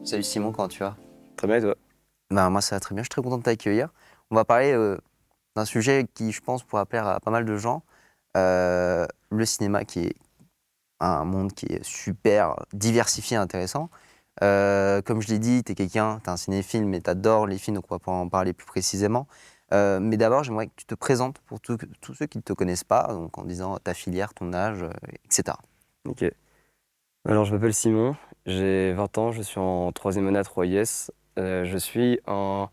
Salut Simon, comment tu vas? Très bien, et toi? Ben, moi ça va très bien, je suis très content de t'accueillir. On va parler d'un sujet qui je pense pourra plaire à pas mal de gens. Le cinéma qui est un monde qui est super diversifié et intéressant. Comme je l'ai dit, tu es quelqu'un, tu es un cinéphile mais tu adores les films donc on va pouvoir en parler plus précisément. Mais d'abord j'aimerais que tu te présentes pour tous ceux qui ne te connaissent pas, donc en disant ta filière, ton âge, etc. Ok. Alors, je m'appelle Simon, j'ai 20 ans, je suis en troisième année à 3IS. Je suis en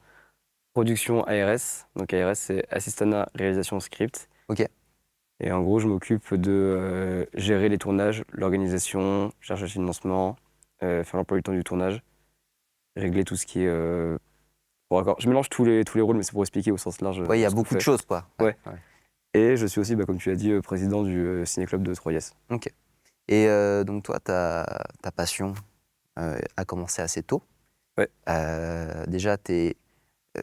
production ARS. Donc, ARS, c'est Assistanat Réalisation Script. Ok. Et en gros, je m'occupe de gérer les tournages, l'organisation, chercher le financement, faire l'emploi du temps du tournage, régler tout ce qui est. Je mélange tous les rôles, mais c'est pour expliquer au sens large Ouais, il y a ce qu'on beaucoup de fait. choses quoi. Ouais, Ouais. ouais. Et je suis aussi, comme tu l'as dit, président du ciné-club de 3IS. Ok. Et donc toi, ta passion a commencé assez tôt. Ouais. Déjà,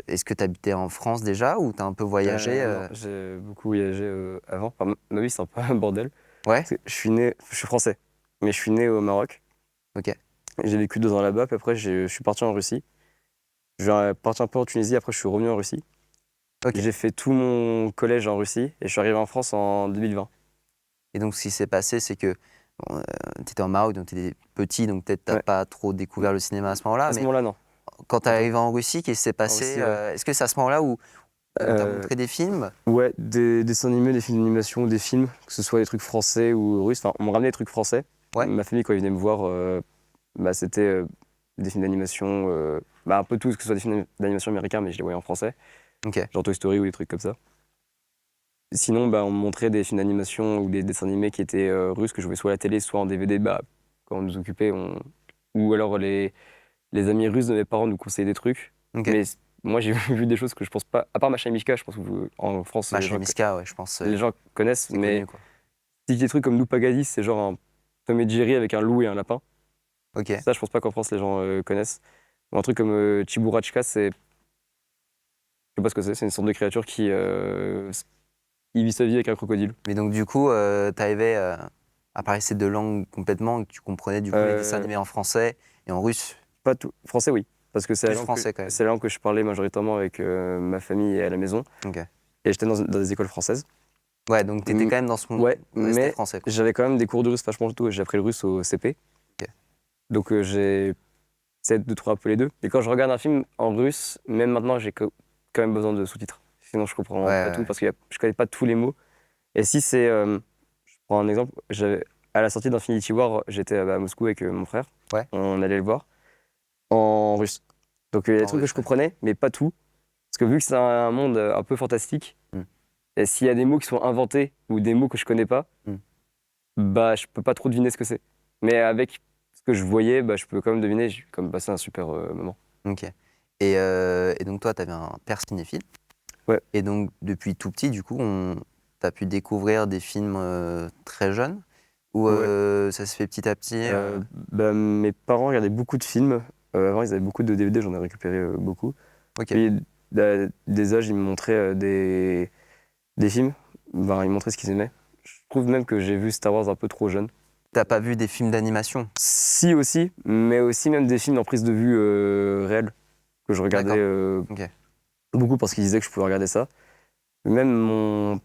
est-ce que tu habitais en France déjà ou tu as un peu voyagé Non, j'ai beaucoup voyagé avant. Enfin, ma vie, c'est un peu un bordel. Ouais, Parce que je suis français, mais je suis né au Maroc. ok. J'ai vécu 2 ans là-bas, puis après, je suis parti en Russie. Je suis parti un peu en Tunisie, après, je suis revenu en Russie. Ok. J'ai fait tout mon collège en Russie et je suis arrivé en France en 2020. Et donc, ce qui s'est passé, c'est que tu étais au Maroc, donc tu étais petit, donc peut-être tu n'as Ouais. pas trop découvert le cinéma à ce moment-là. À ce Mais moment-là, non. quand tu es Attends. arrivé en Russie, qu'est-ce qui s'est En passé Russie, ouais. Est-ce que c'est à ce moment-là où on t'a Euh, montré des films? ouais, des dessins animés, des films d'animation, des films, que ce soit des trucs français ou russes. Enfin, on m'a ramené des trucs français. Ouais. Ma famille, quand ils venaient me voir, c'était des films d'animation, un peu tout, que ce soit des films d'animation américains, mais je les voyais en français, Ok. genre Toy Story ou des trucs comme ça. Sinon, on me montrait des films d'animation ou des dessins animés qui étaient russes, que je voyais soit à la télé, soit en DVD, quand on nous occupait, ou alors les amis russes de mes parents nous conseillaient des trucs. Ok. Mais moi, j'ai vu des choses que je pense pas, à part Macha et Mishka, je pense qu'en France, Machin Miska, ouais, je pense les gens connaissent, c'est mais connu, quoi. si des trucs comme Noupagadis, c'est genre un Tom et Jerry avec un loup et un lapin. Ok. Ça, je pense pas qu'en France, les gens connaissent. Ou un truc comme Chiburachka, je sais pas ce que c'est une sorte de créature qui vit sa vie avec un crocodile. Mais donc, du coup, tu arrivais à parler ces deux langues complètement, et que tu comprenais du coup les dessins Euh, animés en français et en russe. Pas tout. Français, oui. Parce que Plus français, quand même. c'est la langue que je parlais majoritairement avec ma famille et à la maison. Ok. Et j'étais dans des écoles françaises. Ouais, donc tu étais Mm, quand même dans ce monde, ouais, resté mais français, quoi. j'avais quand même des cours de russe vachement tôt. J'ai appris le russe au CP. Ok. Donc j'ai essayé de trouver un peu les deux. Et quand je regarde un film en russe, même maintenant, j'ai quand même besoin de sous-titres. Sinon, je Ouais, comprends pas ouais, tout ouais. parce que je connais pas tous les mots. Et si c'est. Je prends un exemple. À la sortie d'Infinity War, j'étais à Moscou avec mon frère. Ouais, On allait le voir en russe. Donc il y a des en trucs que russe, je ouais. comprenais, mais pas tout. Parce que vu que c'est un monde un peu fantastique, Hmm, et s'il y a des mots qui sont inventés ou des mots que je connais pas, hmm. je peux pas trop deviner ce que c'est. Mais avec ce que je voyais, je peux quand même deviner. J'ai quand même passé un super moment. Ok. Et donc toi, tu avais un père cinéphile. Ouais, Et donc depuis tout petit, du coup, tu as pu découvrir des films très jeunes ou ouais. ça se fait petit à petit Mes parents regardaient beaucoup de films. Avant, ils avaient beaucoup de DVD, j'en ai récupéré beaucoup. Ok. Puis, des âges, ils me montraient des films. Ils me montraient ce qu'ils aimaient. Je trouve même que j'ai vu Star Wars un peu trop jeune. T'as pas vu des films d'animation? Si aussi, mais aussi même des films en prise de vue réelle, que je regardais D'accord. Ok. beaucoup parce qu'ils disaient que je pouvais regarder ça. Même mon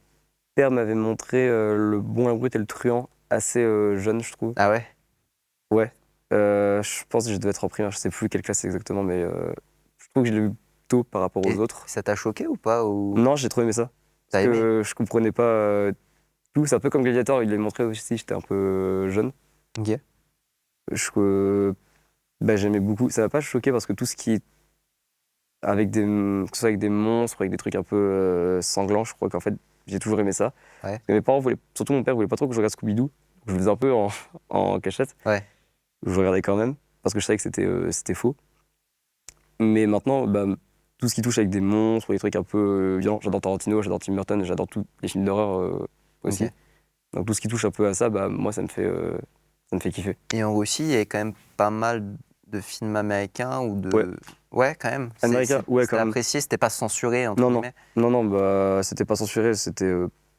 père m'avait montré Le Bon, la Brute et le Truand assez jeune, je trouve. Ah ouais? Ouais. Je pense que je devais être en primaire, je sais plus quelle classe exactement, mais je trouve que je l'ai vu tôt par rapport aux Et autres. ça t'a choqué ou pas ou... Non, j'ai trop aimé ça. Parce T'as aimé? que je comprenais pas tout. C'est un peu comme Gladiator, il l'a montré aussi, j'étais un peu jeune. Ok. Je, J'aimais beaucoup. Ça m'a pas choqué parce que tout ce qui est que ce soit avec des monstres, avec des trucs un peu sanglants, je crois qu'en fait, j'ai toujours aimé ça. Ouais. Et mes parents voulaient, surtout mon père, voulait pas trop que je regarde Scooby-Doo. Je le faisais un peu en cachette. Ouais. Je regardais quand même parce que je savais que c'était faux. Mais maintenant, tout ce qui touche avec des monstres, ou des trucs un peu violents, j'adore Tarantino, j'adore Tim Burton, j'adore tous les films d'horreur aussi. Ok. Donc tout ce qui touche un peu à ça, moi ça me fait kiffer. Et en Russie, il y a quand même pas mal de films américains ou Ouais, de... Ouais, quand même. américain, ouais C'était quand même. apprécié, c'était pas censuré, entre Non, non, guillemets. non, non, c'était pas censuré, c'était.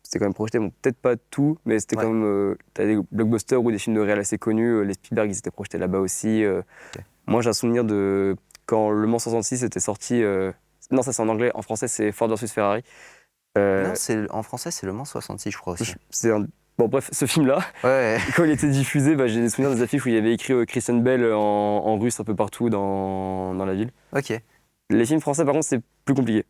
c'était quand même projeté, bon, peut-être pas tout, mais c'était quand même. T'as des blockbusters ou des films de réal assez connus. Les Spielberg, ils étaient projetés là-bas aussi. Moi, j'ai un souvenir de quand Le Mans 66 était sorti. Non, ça c'est en anglais. En français, c'est Ford versus Ferrari. Non, en français, c'est Le Mans 66, je crois aussi. Bon, bref, ce film-là, Ouais, quand il était diffusé, j'ai des souvenirs des affiches où il y avait écrit Christian Bale en russe un peu partout dans la ville. ok. Les films français, par contre, c'est plus compliqué.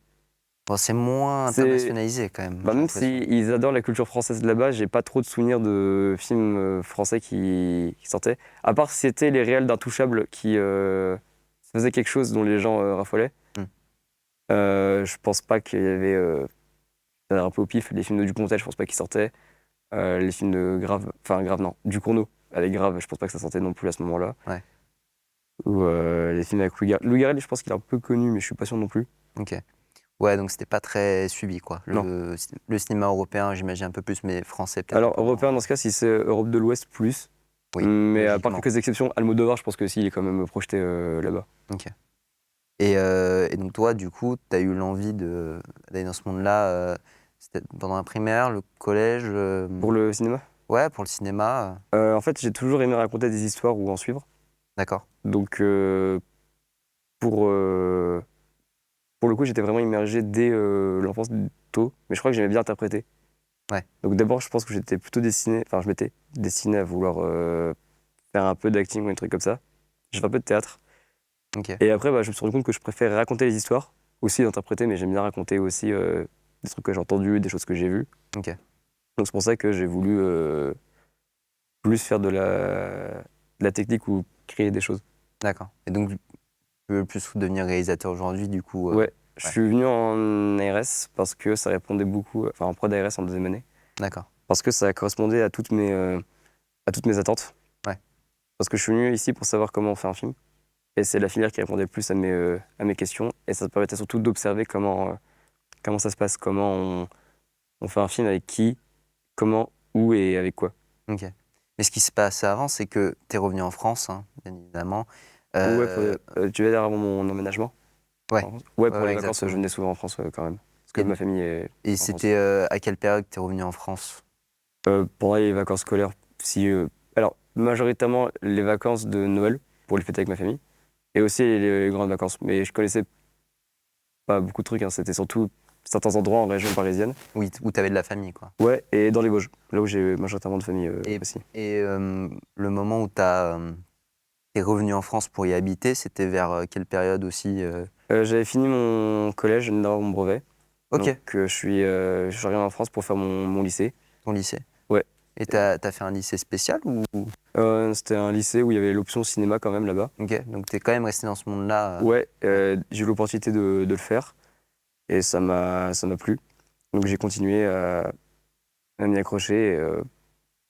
Bon, c'est moins C'est- internationalisé quand même. j'ai Même l'impression. s'ils adorent la culture française de là-bas, j'ai pas trop de souvenirs de films français qui sortaient. À part si c'était les réels d'Intouchables qui faisaient quelque chose dont les gens raffolaient. Hmm. Je pense pas qu'il y avait. Un peu au pif, les films de Dupontel, je pense pas qu'ils sortaient. Les films de Grave, enfin Grave non, Ducournau avec Grave, je pense pas que ça sortait non plus à ce moment-là. Ouais. Ou les films avec Louis Garrel, je pense qu'il est un peu connu, mais je suis pas sûr non plus. Ok. Ouais, donc c'était pas très suivi, quoi. Non. Le cinéma européen, j'imagine un peu plus, mais français peut-être. Alors un peu européen moins. dans ce cas, si c'est Europe de l'Ouest plus. Oui, Mais à part logiquement. quelques exceptions, Almodovar, je pense que si, il est quand même projeté là-bas. Ok. Et donc toi, du coup, tu as eu l'envie d'aller dans ce monde-là, c'était pendant la primaire, le collège Pour le cinéma, Ouais, pour le cinéma. en fait, j'ai toujours aimé raconter des histoires ou en suivre. D'accord. Donc pour, euh, pour le coup, j'étais vraiment immergé dès l'enfance tôt, mais je crois que j'aimais bien interpréter. Ouais. Donc d'abord, je pense que j'étais plutôt destiné, enfin je m'étais destiné à vouloir faire un peu d'acting ou un truc comme ça. J'ai fait un peu de théâtre. Ok. Et après, je me suis rendu compte que je préfère raconter les histoires, aussi d'interpréter, mais j'aime bien raconter aussi des trucs que j'ai entendus, des choses que j'ai vues. Ok. Donc c'est pour ça que j'ai voulu plus faire de la technique ou créer des choses. D'accord. Et donc, tu veux plus devenir réalisateur aujourd'hui, du coup. Ouais, je suis venu en ARS parce que ça répondait beaucoup, enfin en prod ARS en deuxième année, D'accord. parce que ça correspondait à toutes mes attentes. Ouais. Parce que je suis venu ici pour savoir comment on fait un film. Et c'est la filière qui répondait le plus à mes questions. Et ça te permettait surtout d'observer comment ça se passe, comment on fait un film, avec qui, comment, où et avec quoi. Ok. Mais ce qui s'est passé avant, c'est que tu es revenu en France, hein, bien évidemment. Ouais, tu veux dire avant mon emménagement Ouais. en France. Ouais, pour Ouais, les vacances, je exactement. venais souvent en France quand même. Parce que Et, ma famille est et en France. c'était à quelle période que tu es revenu en France? Pendant les vacances scolaires, alors, majoritairement les vacances de Noël, pour les fêter avec ma famille, et aussi les grandes vacances. Mais je connaissais pas beaucoup de trucs, hein. C'était surtout certains endroits en région parisienne. Oui, où tu avais de la famille, quoi. Ouais, et dans les Vosges, là où j'ai majoritairement de famille Et, aussi. et le moment où tu es revenu en France pour y habiter, c'était vers quelle période aussi J'avais fini mon collège, d'avoir mon brevet. Ok, Donc je suis arrivé en France pour faire mon lycée. ton lycée. Ouais. Et t'as fait un lycée spécial ou... C'était un lycée où il y avait l'option cinéma quand même là-bas. Ok, donc t'es quand même resté dans ce monde-là. Ouais, j'ai eu l'opportunité de le faire et ça m'a plu. Donc j'ai continué à m'y accrocher et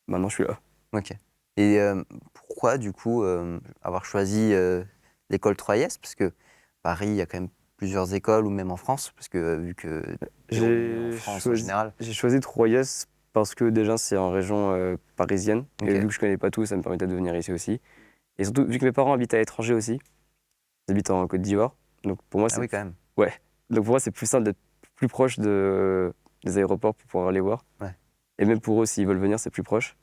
maintenant je suis là. Ok. Et pourquoi, du coup, avoir choisi l'école Troyes? Parce que Paris, il y a quand même plusieurs écoles, ou même en France, parce que vu que t'es revenu en France en général. J'ai choisi Troyes parce que déjà c'est en région parisienne Ok. et vu que je connais pas tout, ça me permettait de venir ici aussi. Et surtout vu que mes parents habitent à l'étranger aussi, ils habitent en Côte d'Ivoire, donc pour moi Ah c'est oui, quand même. ouais, donc pour moi c'est plus simple d'être plus proche des aéroports pour pouvoir les voir. Ouais. Et même pour eux s'ils veulent venir c'est plus proche.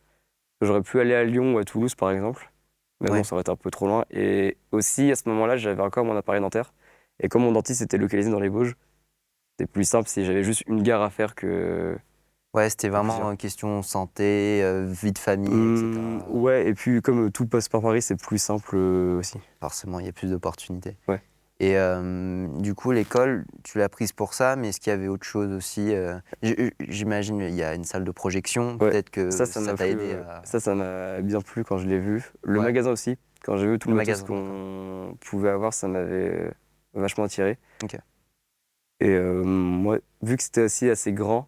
J'aurais pu aller à Lyon ou à Toulouse par exemple, mais Ouais. bon ça aurait été un peu trop loin. Et aussi à ce moment-là j'avais encore mon appareil dentaire et comme mon dentiste était localisé dans les Vosges, c'était plus simple si j'avais juste une gare à faire que Ouais, c'était vraiment plusieurs. question santé, vie de famille, etc. Ouais, et puis comme tout passe par Paris, c'est plus simple aussi. Forcément, il y a plus d'opportunités. Ouais. Et du coup, l'école, tu l'as prise pour ça, mais est-ce qu'il y avait autre chose aussi J'imagine il y a une salle de projection, Ouais. peut-être que Ça ça m'a t'a plu. aidé à... Ça m'a bien plu quand je l'ai vu. Le Ouais. magasin aussi, quand j'ai vu tout le Le matos magasin, qu'on pouvait avoir, ça m'avait vachement attiré. Ok. Et moi, vu que c'était aussi assez grand,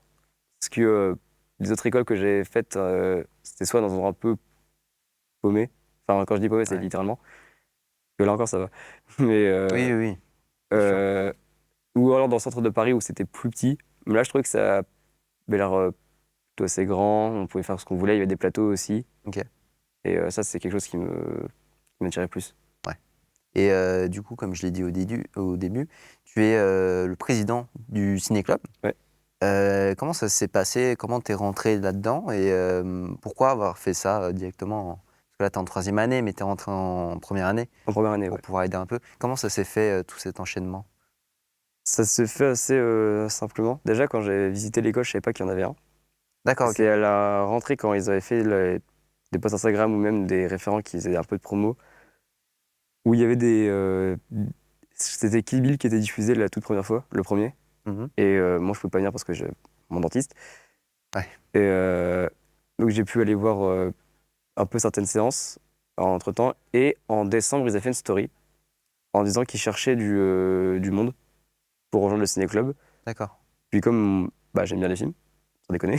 parce que les autres écoles que j'ai faites, c'était soit dans un endroit un peu paumé. Enfin, quand je dis paumé, c'est Ouais. littéralement. Que là encore, ça va. Mais Oui, oui, oui, c'est sûr. ou alors dans le centre de Paris où c'était plus petit. Mais là, je trouvais que ça avait l'air plutôt assez grand. On pouvait faire ce qu'on voulait. Il y avait des plateaux aussi. Ok. Et ça, c'est quelque chose qui m'attirait plus. Ouais. Et du coup, comme je l'ai dit au début, tu es le président du Ciné Club. Ouais. Comment ça s'est passé? Comment t'es rentré là-dedans et pourquoi avoir fait ça directement? Parce que là, t'es en troisième année, mais t'es rentré en première année En première année, pour ouais. pouvoir aider un peu. Comment ça s'est fait, tout cet enchaînement? Ça s'est fait assez simplement. Déjà, quand j'ai visité l'école, je savais pas qu'il y en avait un. D'accord, C'est OK. à la rentrée, quand ils avaient fait des posts Instagram ou même des référents qui faisaient un peu de promo, où il y avait c'était Kill Bill qui était diffusé la toute première fois, le premier. Mmh. Et moi, je pouvais pas venir parce que j'ai mon dentiste. Ouais, Et donc, j'ai pu aller voir un peu certaines séances entre-temps. Et en décembre, ils avaient fait une story en disant qu'ils cherchaient du monde pour rejoindre le ciné-club. d'accord. Puis comme bah, j'aime bien les films, sans déconner,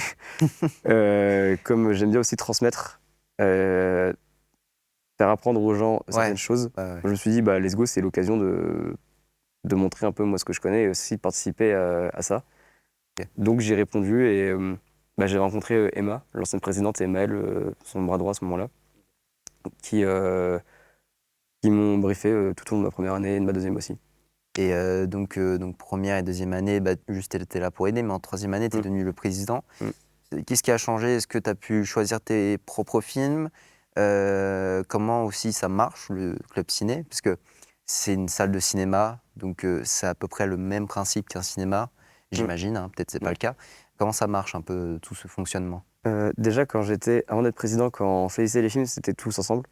comme j'aime bien aussi transmettre, euh, faire apprendre aux gens Ouais, certaines choses, ouais, ouais. je me suis dit, bah, let's go, c'est l'occasion de montrer un peu moi ce que je connais et aussi de participer à ça. OK. Donc j'ai répondu et bah, j'ai rencontré Emma, l'ancienne présidente, et Maëlle, son bras droit à ce moment-là, qui, euh, qui m'ont briefé tout au long de ma première année et de ma deuxième aussi. Et donc première et deuxième année, bah, juste tu là pour aider, mais en troisième année, tu es Mm, devenu le président. mm. Qu'est-ce qui a changé? Est-ce que tu as pu choisir tes propres films? Comment aussi ça marche, le club ciné? Parce que c'est une salle de cinéma, donc c'est à peu près le même principe qu'un cinéma, Mm, j'imagine, hein, peut-être c'est pas ouais. le cas. Comment ça marche un peu tout ce fonctionnement? Déjà, avant d'être président, quand on choisissait les films, c'était tous ensemble.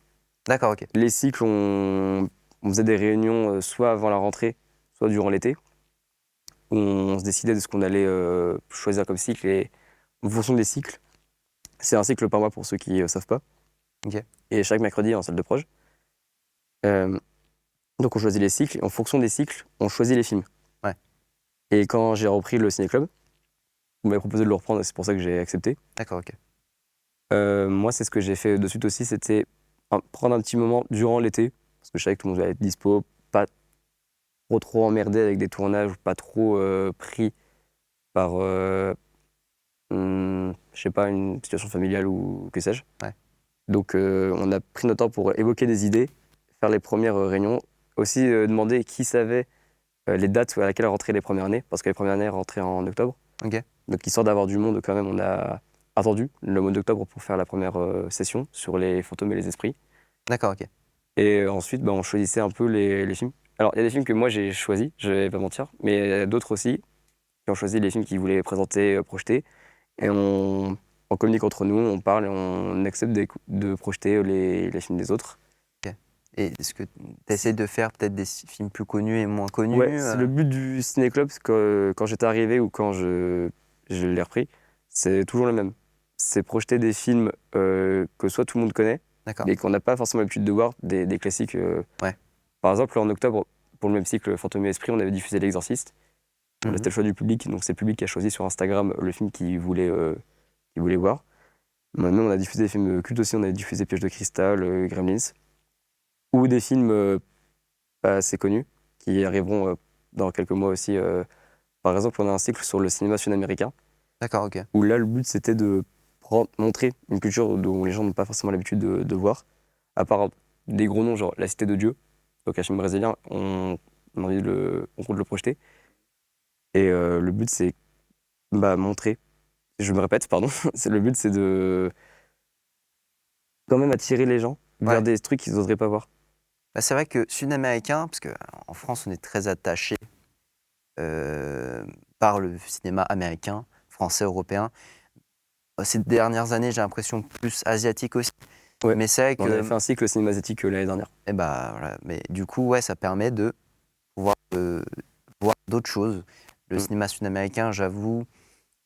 D'accord, OK. Les cycles, on faisait des réunions soit avant la rentrée, soit durant l'été, où on se décidait de ce qu'on allait choisir comme cycle. Et en fonction des cycles, c'est un cycle par mois pour ceux qui ne savent pas. OK. Et chaque mercredi en salle de proj. Euh, donc on choisit les cycles. Et en fonction des cycles, on choisit les films. Ouais. Et quand j'ai repris le ciné-club, vous m'avez proposé de le reprendre et c'est pour ça que j'ai accepté. D'accord, OK. Moi, c'est ce que j'ai fait de suite aussi, c'était prendre un petit moment durant l'été, parce que je savais que tout le monde allait être dispo, pas trop emmerdé avec des tournages, pas trop pris par, je sais pas, une situation familiale ou que sais-je. Ouais. Donc, on a pris notre temps pour évoquer des idées, faire les premières réunions, aussi demander qui savait les dates à laquelle rentraient les premières années, parce que les premières années rentraient en octobre. OK. Donc, histoire d'avoir du monde, quand même, on a attendu le mois d'octobre pour faire la première session sur les fantômes et les esprits. D'accord, OK. Et ensuite, bah, on choisissait un peu les films. Alors, il y a des films que moi j'ai choisis, je vais pas mentir, mais il y a d'autres aussi qui ont choisi les films qu'ils voulaient présenter, projeter. Et on communique entre nous, on parle et on accepte de projeter les films des autres. OK. Et est-ce que tu essaies de faire peut-être des films plus connus et moins connus? Ouais, c'est le but du ciné-club, parce que quand j'étais arrivé ou quand je l'ai repris, c'est toujours le même. C'est projeter des films que soit tout le monde connaît, D'accord. mais qu'on n'a pas forcément l'habitude de voir, des classiques. Ouais. Par exemple, en octobre, pour le même cycle Fantôme et Esprit, on avait diffusé L'Exorciste. Mmh. C'était le choix du public, donc c'est le public qui a choisi sur Instagram le film qu'il voulait voir. Maintenant, on a diffusé des films cultes aussi, on a diffusé Piège de cristal, Gremlins, ou des films pas assez connus, qui arriveront dans quelques mois aussi. Par exemple, on a un cycle sur le cinéma sud-américain, D'accord, OK. où là, le but, c'était de montrer une culture dont les gens n'ont pas forcément l'habitude de voir, à part des gros noms, genre La Cité de Dieu, donc un film brésilien, on compte le projeter. Et le but, c'est montrer, je me répète, pardon, le but, c'est de quand même attirer les gens vers Ouais. des trucs qu'ils n'oseraient pas voir. Bah, c'est vrai que sud-américain, parce qu'en France, on est très attaché par le cinéma américain, français, européen. Ces dernières années, j'ai l'impression plus asiatique aussi. Ouais, Mais c'est vrai on avait que, fait un cycle cinématique l'année dernière. eh bah, voilà. Mais du coup, ouais, ça permet de pouvoir voir d'autres choses. Le Mm. cinéma sud-américain, j'avoue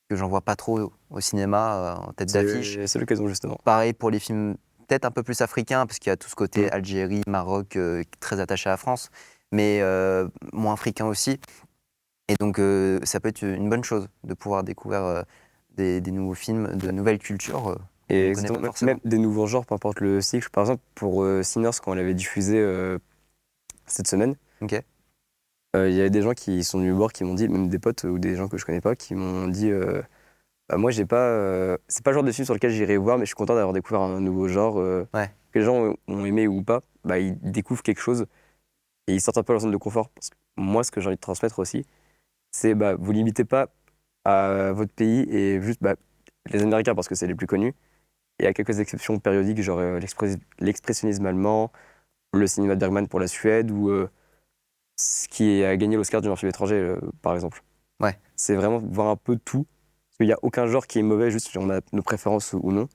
que j'en vois pas trop au cinéma en tête d'affiche. C'est l'occasion, justement. Pareil pour les films peut-être un peu plus africains, parce qu'il y a tout ce côté Mm. Algérie, Maroc, très attaché à la France, mais moins africain aussi. Et donc, ça peut être une bonne chose de pouvoir découvrir des nouveaux films, de nouvelles cultures qu'on Et ne connaît pas même forcément. des nouveaux genres, peu importe le cycle. Par exemple, pour Sinners, quand on l'avait diffusé cette semaine, Ok, il y avait des gens qui sont venus me voir, qui m'ont dit, même des potes ou des gens que je connais pas, qui m'ont dit bah, moi, j'ai pas, c'est pas le genre de film sur lequel j'irai voir, mais je suis content d'avoir découvert un nouveau genre. ouais, Que les gens ont aimé ou pas, bah, ils découvrent quelque chose et ils sortent un peu de leur zone de confort. Parce que moi, ce que j'ai envie de transmettre aussi, c'est bah, vous limitez pas à votre pays et juste les Américains parce que c'est les plus connus. Et à quelques exceptions périodiques, genre l'expressionnisme allemand, le cinéma de Bergman pour la Suède ou ce qui a gagné l'Oscar du meilleur film étranger, par exemple. Ouais. C'est vraiment voir un peu tout. Parce qu'il n'y a aucun genre qui est mauvais, juste si on a nos préférences ou non.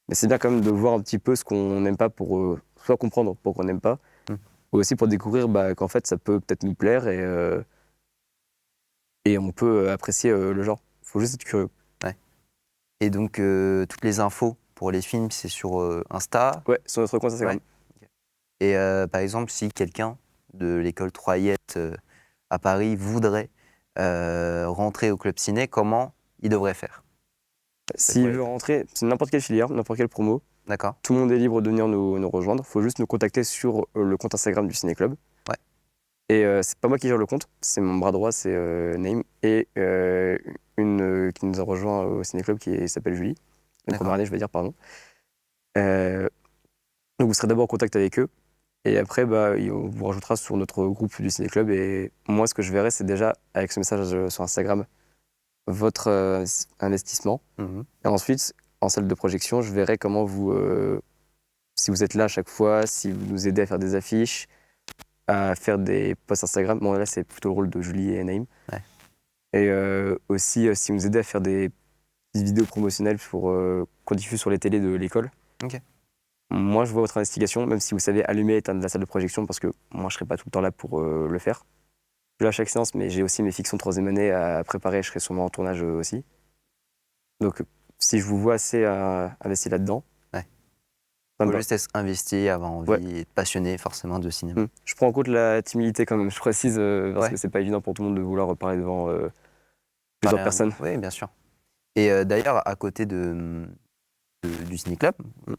Mais c'est bien quand même de voir un petit peu ce qu'on n'aime pas pour soit comprendre pourquoi on n'aime pas, Mm. ou aussi pour découvrir qu'en fait ça peut peut-être nous plaire et on peut apprécier le genre. Faut juste être curieux. Et donc, toutes les infos pour les films, c'est sur Insta. Ouais, sur notre compte Instagram. Ouais. Ok. Et par exemple, si quelqu'un de l'école Troyette à Paris voudrait rentrer au club ciné, comment il devrait faire? S'il veut rentrer, c'est n'importe quelle filière, n'importe quelle promo. D'accord. Tout le monde est libre de venir nous rejoindre. Faut juste nous contacter sur le compte Instagram du Ciné Club. Ouais. Et c'est pas moi qui gère le compte, c'est mon bras droit, c'est Naïm, et une qui nous a rejoint au Ciné Club qui s'appelle Julie. Une D'accord. première année, je vais dire, pardon. Donc vous serez d'abord en contact avec eux. Et après, on vous rajoutera sur notre groupe du Ciné Club. Et moi, ce que je verrai, c'est déjà, avec ce message sur Instagram, votre investissement. Mhm. Et ensuite, en salle de projection, je verrai comment si vous êtes là à chaque fois, si vous nous aidez à faire des affiches, à faire des posts Instagram. Bon, là, c'est plutôt le rôle de Julie et Naïm. Ouais. Et aussi, si vous nous aidez à faire des petites vidéos promotionnelles pour qu'on diffuse sur les télés de l'école. Ok. Moi, je vois votre investigation, même si vous savez allumer et éteindre la salle de projection, parce que moi, je ne serai pas tout le temps là pour le faire. Je suis là à chaque séance, mais j'ai aussi mes fictions de troisième année à préparer. Je serai sûrement en tournage aussi. Donc, si je vous vois assez investi là-dedans, Ouais. ça me Faut va. juste être investi, avoir envie, Ouais. et être passionné forcément de cinéma. Je prends en compte la timidité quand même, je précise, parce Ouais. que c'est pas évident pour tout le monde de vouloir parler devant plusieurs personnes. Oui, bien sûr. Et d'ailleurs, à côté du ciné-club, Mm.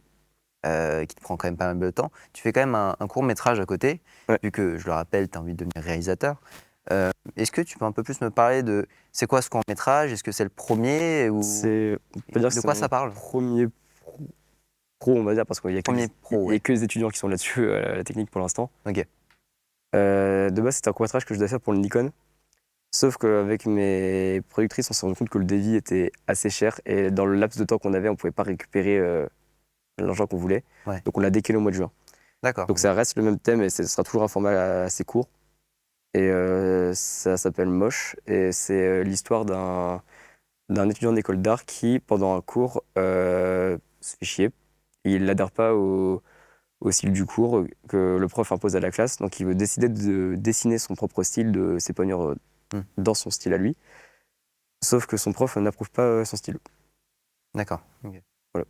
qui te prend quand même pas mal de temps, tu fais quand même un court-métrage à côté, Ouais. vu que, je le rappelle, tu as envie de devenir réalisateur. Est-ce que tu peux un peu plus me parler de c'est quoi ce court-métrage? Est-ce que c'est le premier ou On peut dire que de c'est quoi mon ça parle? premier pro, on va dire, parce qu'il y a Premier pro, il y a ouais. que les étudiants qui sont là-dessus à la technique pour l'instant. Ok. De base, c'était un court-métrage que je devais faire pour le Nikon. Sauf qu'avec mes productrices, on s'est rendu compte que le devis était assez cher et dans le laps de temps qu'on avait, on ne pouvait pas récupérer l'argent qu'on voulait. Ouais. Donc on l'a décalé au mois de juin. D'accord. Donc ça reste le même thème et ce sera toujours un format assez court. Et ça s'appelle Moche et c'est l'histoire d'un étudiant d'école d'art qui, pendant un cours, se fait chier. Il n'adhère pas au style du cours que le prof impose à la classe. Donc il veut décider de dessiner son propre style, de s'épanouir dans son style à lui. Sauf que son prof n'approuve pas son style. D'accord. Ok. Voilà.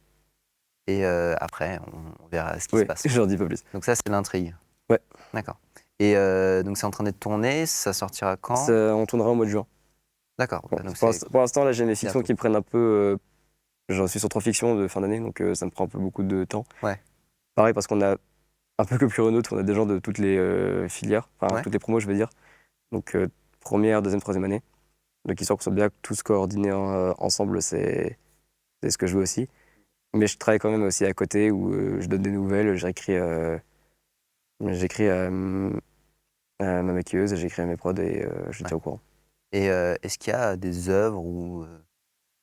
Et après, on verra ce qui se Oui, passe. j'en dis pas plus. Donc ça, c'est l'intrigue. Ouais. D'accord. Et donc c'est en train d'être tourné, ça sortira quand? On tournera au mois de juin. D'accord. Bon, Donc pour l'instant, là, j'ai mes fictions bientôt. qui me prennent un peu. J'en suis sur 3 fictions de fin d'année, donc ça me prend un peu beaucoup de temps. Ouais. Pareil, parce qu'on a un peu comme Renault, on a des gens de toutes les filières, enfin Ouais. toutes les promos, je veux dire. Donc première, deuxième, troisième année. Donc histoire qu'on soit bien tous coordonnés ensemble, c'est ce que je veux aussi. Mais je travaille quand même aussi à côté où je donne des nouvelles, j'écris à ma maquilleuse, j'écris à mes prods et je tiens au courant. Et est-ce qu'il y a des œuvres ou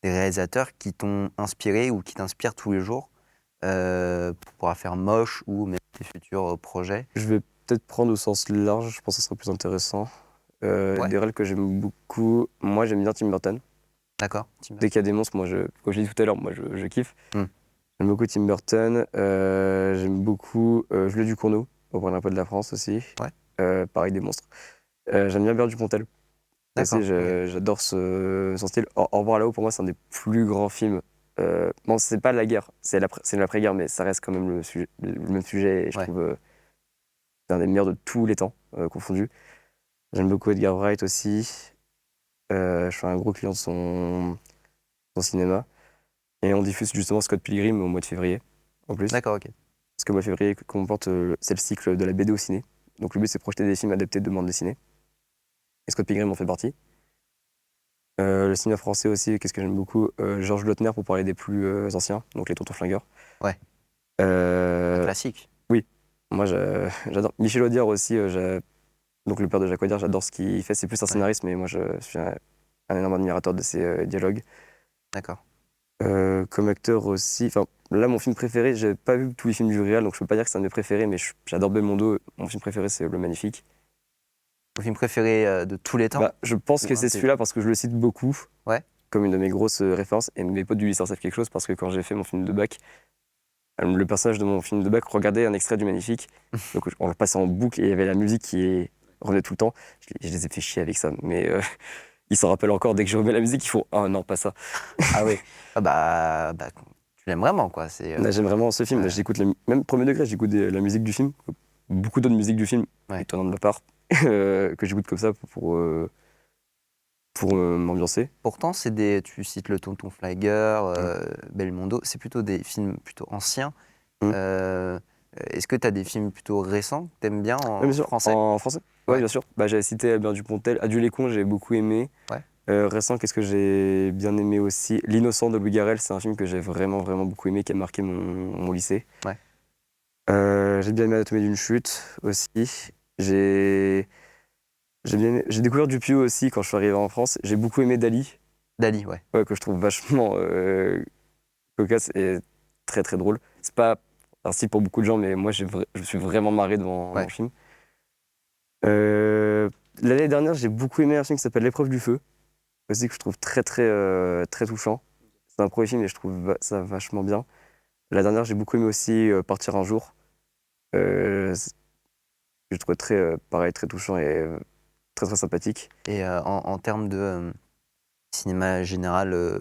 des réalisateurs qui t'ont inspiré ou qui t'inspirent tous les jours pour pouvoir faire Moche ou même tes futurs projets? Je vais peut-être prendre au sens large, je pense que ce sera plus intéressant. Ouais. Des réels que j'aime beaucoup, moi j'aime bien Tim Burton. D'accord. Dès qu'il y a des monstres, moi, comme je l'ai dit tout à l'heure, moi je kiffe. Mm. J'aime beaucoup Tim Burton, j'aime beaucoup Jules Ducournau, pour parler un peu de la France aussi. Ouais. Pareil, des monstres. J'aime bien Bert Dupontel. D'accord. Aussi, Ok. j'adore son style. Au revoir là-haut, pour moi, c'est un des plus grands films. Bon, c'est pas la guerre, c'est l'après-guerre, mais ça reste quand même le même sujet. Et je Ouais. trouve c'est un des meilleurs de tous les temps, confondus. J'aime beaucoup Edgar Wright aussi. Je suis un gros client de son cinéma. Et on diffuse justement Scott Pilgrim au mois de février, en plus. D'accord. Ok. Parce que le mois de février comporte, c'est le cycle de la BD au ciné. Donc le but, c'est de projeter des films adaptés de bande dessinée. Et Scott Pilgrim en fait partie. Le cinéma français aussi, qu'est-ce que j'aime beaucoup Georges Lautner pour parler des plus anciens, donc les Tontons Flingueurs. Ouais. Euh, Classique. oui, moi j'adore. Michel Audiard aussi, donc le père de Jacques Audiard, j'adore ce qu'il fait. C'est plus un scénariste, mais moi je suis un énorme admirateur de ses dialogues. D'accord. Comme acteur aussi, enfin là mon film préféré, j'ai pas vu tous les films du réal, donc je peux pas dire que c'est un de mes préférés, mais j'adore Belmondo. Mon film préféré c'est Le Magnifique. Ton film préféré de tous les temps? Bah, je pense Ou que un c'est de tes- celui-là parce que je le cite beaucoup, Ouais. comme une de mes grosses références, et mes potes du lycée savent quelque chose parce que quand j'ai fait mon film de bac, le personnage de mon film de bac regardait un extrait du Magnifique, donc on le passait en boucle et il y avait la musique revenait tout le temps. Je les ai fait chier avec ça, mais ils s'en rappellent encore dès que je remets la musique, ils font ah non, pas ça. Ah oui. Ah bah, tu l'aimes vraiment, quoi. Là, j'aime vraiment ce film. Ouais. J'écoute même premier degré, j'écoute la musique du film, beaucoup d'autres musiques du film, Ouais. étonnant de ma part, que j'écoute comme ça pour m'ambiancer. Pourtant, tu cites le Tonton Flingueur, Belmondo, c'est plutôt des films plutôt anciens. Mm. Est-ce que tu as des films plutôt récents que t'aimes bien Ouais, en bien sûr. français? En français? Ouais, Ouais. bien sûr. Bah, j'avais cité Albert Dupontel, Adieu les cons, j'ai beaucoup aimé. Ouais. Récent, qu'est-ce que j'ai bien aimé aussi? L'innocent de Louis Garrel, c'est un film que j'ai vraiment, vraiment beaucoup aimé, qui a marqué mon lycée. Ouais. J'ai bien aimé Anatomie d'une chute aussi. J'ai j'ai découvert Dupieux aussi quand je suis arrivé en France. J'ai beaucoup aimé Dali, Dali, ouais. ouais, que je trouve vachement cocasse et très très drôle. C'est pas un style pour beaucoup de gens, mais moi je me suis vraiment marré devant Ouais. le film. L'année dernière, j'ai beaucoup aimé un film qui s'appelle L'épreuve du feu, aussi que je trouve très très très touchant. C'est un premier film et je trouve ça vachement bien. La dernière, j'ai beaucoup aimé aussi Partir un jour. Je trouve très pareil, très touchant et très très sympathique. Et en termes de cinéma général,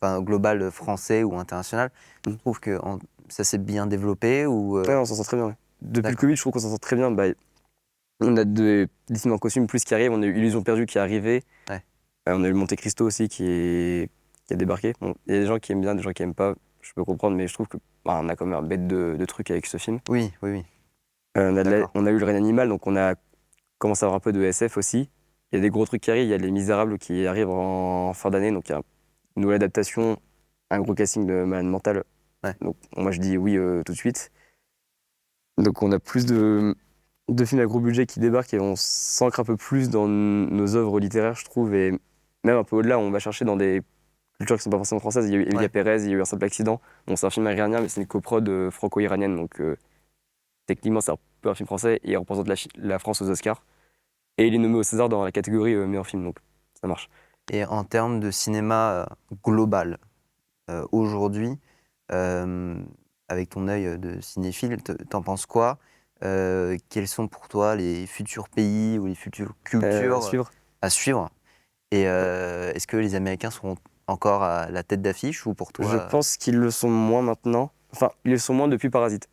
enfin global français ou international, Mm. je trouve que ça s'est bien développé ou Ouais, on s'en sort très bien. Ouais. Depuis le D'accord. Covid, je trouve qu'on s'en sort très bien. Bah, on a des films en costume plus qui arrivent. On a eu Illusion perdue qui est arrivé. Ouais. On a eu Monte Cristo aussi qui a débarqué. Bon, il y a des gens qui aiment bien, des gens qui aiment pas. Je peux comprendre, mais je trouve que on a quand même un bête de trucs avec ce film. Oui, oui, oui. On D'accord. a eu Le Règne animal, donc on a commencé à avoir un peu de SF aussi. Il y a des gros trucs qui arrivent. Il y a Les Misérables qui arrivent en fin d'année, donc il y a une nouvelle adaptation, un gros casting de malade mental. Ouais. Donc moi je dis oui tout de suite. Donc on a plus de films à gros budget qui débarquent et on s'ancre un peu plus dans nos œuvres littéraires, je trouve, et même un peu au-delà, on va chercher dans des cultures qui sont pas forcément françaises. Il y a eu Elia Ouais. Pérez, il y a eu Un simple accident. Bon, c'est un film iranien, mais c'est une coprode franco-iranienne, donc techniquement c'est un peu un film français et il représente la France aux Oscars. Et il est nommé au César dans la catégorie meilleur film, donc ça marche. Et en termes de cinéma global, aujourd'hui, euh, avec ton œil de cinéphile, t'en penses quoi? Quels sont pour toi les futurs pays ou les futures À cultures suivre. à suivre? Et est-ce que les Américains seront encore à la tête d'affiche ou pour Je toi, pense qu'ils le sont moins maintenant. Enfin, ils le sont moins depuis Parasite.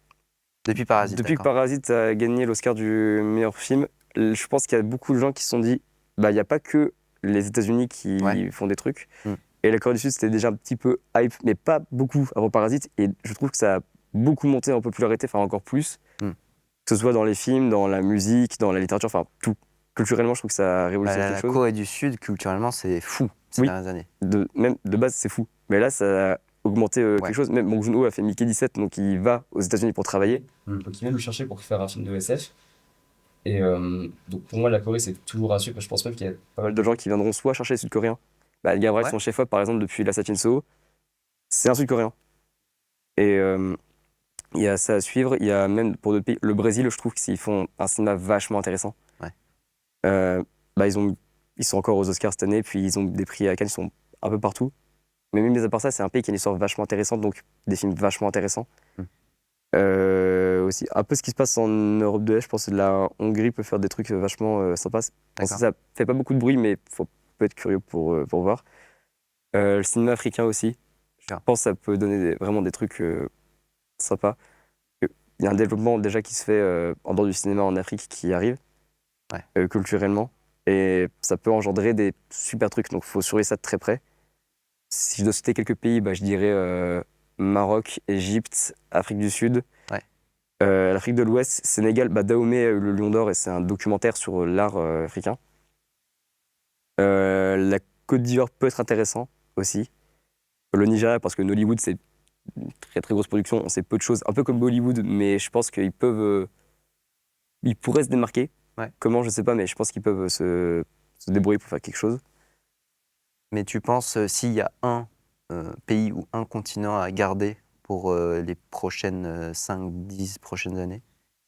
depuis Parasite, Depuis que d'accord? Parasite a gagné l'Oscar du meilleur film, je pense qu'il y a beaucoup de gens qui se sont dit, bah il n'y a pas que les États-Unis qui Ouais. font des trucs. Mm. Et la Corée du Sud, c'était déjà un petit peu hype, mais pas beaucoup avant Parasite. Et je trouve que ça a beaucoup monté en popularité, enfin encore plus. Mm. Que ce soit dans les films, dans la musique, dans la littérature, enfin tout. Culturellement, je trouve que ça a Bah, révolutionné quelque la chose. Corée du Sud, culturellement, c'est fou ces Oui. dernières années. Même de base, c'est fou. Mais là, ça a augmenté Ouais. quelque chose. Même Bong Joon-ho a fait Mickey 17, donc il va aux États-Unis pour travailler. Donc il vient nous chercher pour faire un film de SF. Et donc pour moi, la Corée, c'est toujours à suivre. Je pense même qu'il y a pas mal de gens qui viendront soit chercher les Sud-Coréens. Bah, Gabriel, Ouais. son chef-op, par exemple, depuis l'Assassin's Soho, c'est un Sud-Coréen. Et il y a ça à suivre. Il y a même pour d'autres pays, le Brésil, je trouve qu'ils font un cinéma vachement intéressant. Ouais. Bah, ils sont encore aux Oscars cette année, puis ils ont des prix à Cannes, ils sont un peu partout. Mais même à part ça, c'est un pays qui a une histoire vachement intéressante, donc des films vachement intéressants. Mm. Aussi, un peu ce qui se passe en Europe de l'Est, je pense que la Hongrie peut faire des trucs vachement sympas. Bon, D'accord. ça fait pas beaucoup de bruit, mais peut être curieux pour voir. Le cinéma africain aussi, je pense que ça peut donner vraiment des trucs sympas. Il y a un développement déjà qui se fait en dehors du cinéma en Afrique qui arrive, Ouais. culturellement, et ça peut engendrer des super trucs, donc il faut surveiller ça de très près. Si je dois citer quelques pays, bah, je dirais Maroc, Égypte, Afrique du Sud. Ouais. L'Afrique de l'Ouest, Sénégal, bah, Dahomey a eu le Lion d'Or et c'est un documentaire sur l'art africain. La Côte d'Ivoire peut être intéressant aussi. Le Nigeria, parce que Nollywood, c'est une très très grosse production, on sait peu de choses, un peu comme Bollywood, mais je pense qu'ils peuvent. Ils pourraient se démarquer. Ouais. Comment, je sais pas, mais je pense qu'ils peuvent se débrouiller pour faire quelque chose. Mais tu penses, s'il y a un pays ou un continent à garder pour les prochaines 5-10 prochaines années,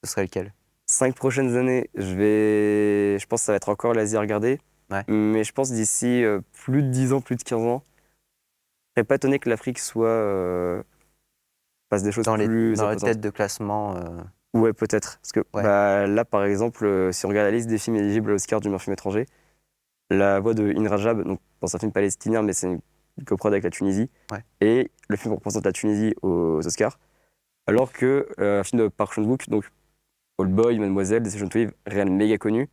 ce serait lequel? 5 prochaines années, je pense que ça va être encore l'Asie à regarder. Ouais. Mais je pense d'ici plus de 10 ans, plus de 15 ans, je serais pas étonné que l'Afrique fasse des choses plus Dans les imposantes. têtes de classement, Ouais, peut-être. Parce que ouais. bah, là, par exemple, si on regarde la liste des films éligibles à l'Oscar du meilleur film étranger, la voix de In Rajab, donc c'est un film palestinien, mais c'est une coprode avec la Tunisie, Ouais. et le film représente la Tunisie aux Oscars, alors que un film de Park Chan-wook, donc Old Boy, Mademoiselle, Destination to Live, réel méga connu,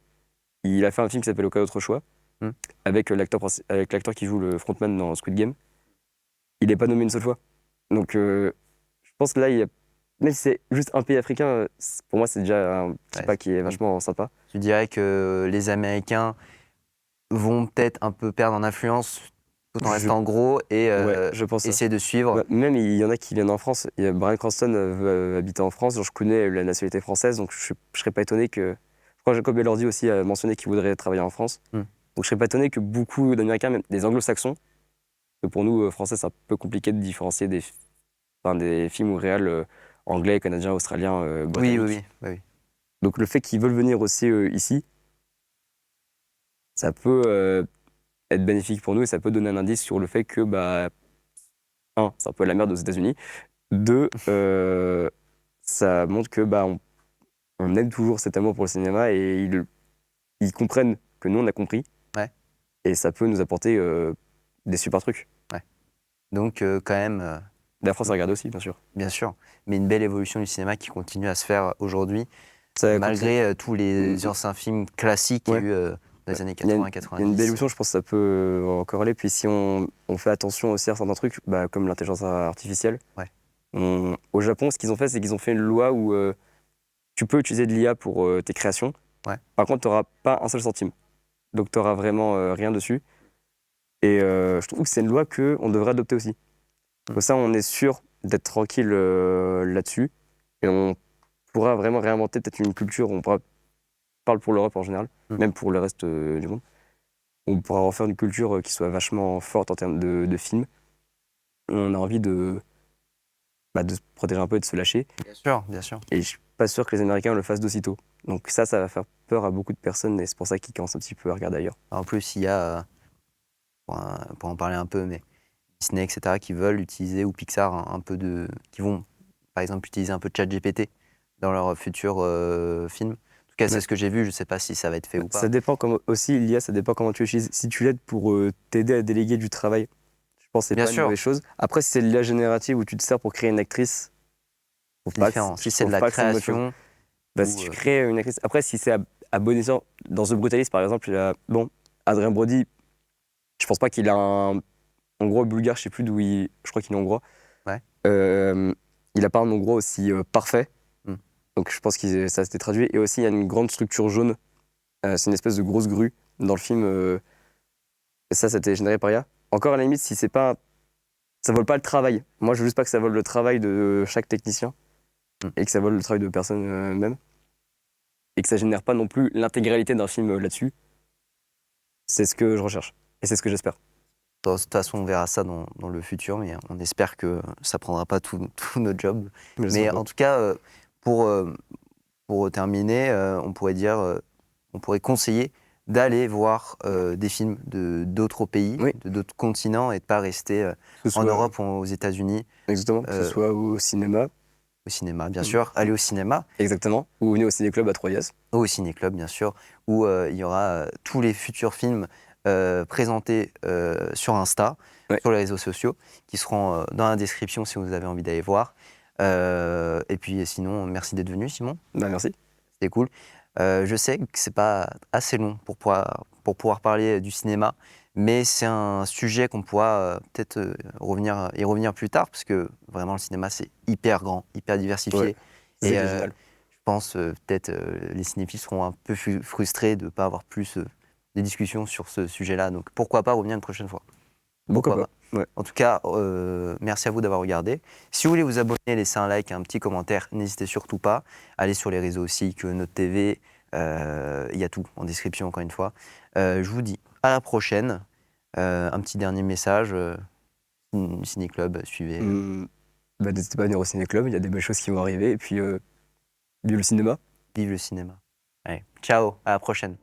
il a fait un film qui s'appelle Aucun autre choix, Hmm. avec l'acteur qui joue le frontman dans Squid Game. Il n'est pas nommé une seule fois. Donc je pense que là, même si c'est juste un pays africain, pour moi, c'est déjà un petit Ouais. pas qui est vachement sympa. Tu dirais que les Américains vont peut-être un peu perdre en influence tout en Je- restant gros et Ouais, je pense ça. essayer de suivre. Bah, même il y en a qui viennent en France. Il y a Bryan Cranston veut habiter en France. Genre, je connais la nationalité française, donc je serais pas étonné que. Je crois que Jacob Elordi aussi a mentionné qu'il voudrait travailler en France. Hmm. Donc je serais pas étonné que beaucoup d'Américains, même des Anglo-Saxons, que pour nous Français c'est un peu compliqué de différencier des films ou réels anglais, canadiens, australiens, Oui, britanniques. oui, oui, oui, oui. Donc le fait qu'ils veulent venir aussi ici, ça peut être bénéfique pour nous et ça peut donner un indice sur le fait que bah un, c'est un peu la merde aux États-Unis. Deux, ça montre que bah on aime toujours cet amour pour le cinéma et ils comprennent que nous on a compris. Ouais. Et ça peut nous apporter des super trucs. Donc quand même, La France à regarder aussi, bien sûr. bien sûr, mais une belle évolution du cinéma qui continue à se faire aujourd'hui, Ça malgré tous les Mm. anciens films classiques qu'il y a Ouais. eu dans les années Il y a une 80-90. belle évolution, je pense que ça peut encore aller. Puis si on fait attention aussi à certains trucs, bah, comme l'intelligence artificielle. Ouais. Au Japon, ce qu'ils ont fait, c'est qu'ils ont fait une loi où tu peux utiliser de l'IA pour tes créations. Ouais. Par contre, tu n'auras pas un seul centime. Donc, tu n'auras vraiment rien dessus. Et je trouve que c'est une loi qu'on devrait adopter aussi. Comme ça, on est sûr d'être tranquille là-dessus. Et on pourra vraiment réinventer peut-être une culture. Parle pour l'Europe en général, même pour le reste du monde. On pourra refaire une culture qui soit vachement forte en termes de films. On a envie de se protéger un peu et de se lâcher. Bien sûr, bien sûr. Et je suis pas sûr que les Américains le fassent d'aussitôt. Donc ça va faire peur à beaucoup de personnes et c'est pour ça qu'ils commencent un petit peu à regarder ailleurs. En plus, il y a, pour en parler un peu, mais Disney, etc., qui veulent utiliser, ou Pixar, qui vont, par exemple, utiliser un peu de ChatGPT dans leurs futurs films. En tout cas, c'est Ouais. ce que j'ai vu, je ne sais pas si ça va être fait ou pas. Ça dépend aussi, l'IA, ça dépend comment tu l'utilises. Si tu l'aides pour t'aider à déléguer du travail, je pense que c'est Bien pas une sûr. mauvaise chose. Après, si c'est de l'IA générative où tu te sers pour créer une actrice, je trouve C'est pas différent. que Si c'est de la c'est une bonne chose. création, Bah, ou, si tu crées une actrice. Après, si c'est à bon escient, dans The Brutalist, par exemple, Adrien Brody, je pense pas qu'il a un hongrois bulgare, je sais plus je crois qu'il est hongrois. Ouais. Il a pas un hongrois aussi parfait. Hmm. Donc je pense que ça s'était traduit. Et aussi, il y a une grande structure jaune. C'est une espèce de grosse grue dans le film. Et ça, c'était généré par IA. Encore à la limite, si c'est pas. Ça vole pas le travail. Moi, je veux juste pas que ça vole le travail de chaque technicien. Et que ça vole le travail de personne même. Et que ça génère pas non plus l'intégralité d'un film là-dessus. C'est ce que je recherche. Et c'est ce que j'espère. de toute façon, on verra ça dans le futur, mais on espère que ça prendra pas tout notre job. Mais en tout cas, pour terminer, on pourrait conseiller d'aller voir des films d'autres pays, Oui. de d'autres continents, et de pas rester Que ce en soit- Europe ou aux États-Unis, Exactement. Que ce soit au cinéma. au cinéma, bien sûr. Aller au cinéma, Exactement. Ou venez au ciné-club à Troyes. ou au ciné-club, bien sûr, où il y aura tous les futurs films présentés sur Insta, Ouais. sur les réseaux sociaux, qui seront dans la description si vous avez envie d'aller voir. Et puis sinon, merci d'être venu, Simon. Bah, merci. C'était cool. Je sais que c'est pas assez long pour pouvoir parler du cinéma, mais c'est un sujet qu'on pourra peut-être y revenir plus tard, parce que vraiment le cinéma c'est hyper grand, hyper diversifié. Ouais. C'est Et génial. je pense peut-être les cinéphiles seront un peu frustrés de ne pas avoir plus de discussions sur ce sujet-là. Donc pourquoi pas revenir une prochaine fois. Pourquoi pas. Ouais. En tout cas, merci à vous d'avoir regardé. Si vous voulez vous abonner, laisser un like, un petit commentaire, n'hésitez surtout pas. Allez sur les réseaux aussi, que notre TV, il y a tout en description encore une fois. Je vous dis à la prochaine. Un petit dernier message, Ciné-Club, suivez. Bah, n'hésitez pas à venir au ciné-club, il y a des belles choses qui vont arriver. Et puis, vive le cinéma. Vive le cinéma. Allez, ciao, à la prochaine.